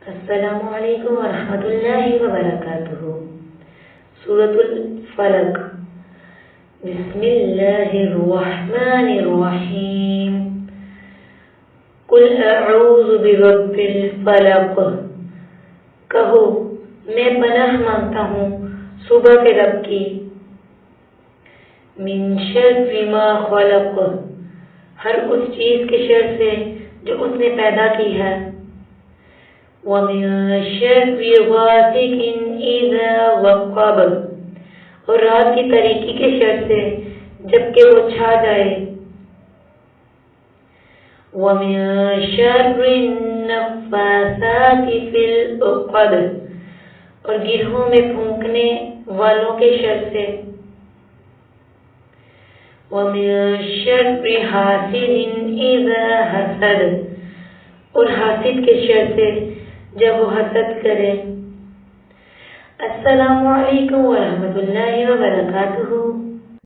السلام علیکم ورحمۃ اللہ وبرکاتہ۔ سورۃ الفلق۔ بسم اللہ الرحمن الرحیم۔ قل اعوذ برب الفلق، کہو میں پناہ مانگتا ہوں صبح کے رب کی، من شر ما خلق، ہر اس چیز کے شر سے جو اس نے پیدا کی ہے، وَمِن شَرِّ غَاسِقٍ إِذَا وَقَبَ، اور رات کی تاریکی کے شر سے جب کہ وہ چھا جائے، وَمِن شَرِّ النَّفَّاثَاتِ فِي الْعُقَدِ، اور گرہوں میں پھونکنے والوں کے شر سے، وَمِن شَرِّ حَاسِدٍ إِذَا حَسَدَ، اور حاسد کے شر سے جب وہ حسد کرے۔ السلام علیکم ورحمۃ اللہ وبرکاتہ۔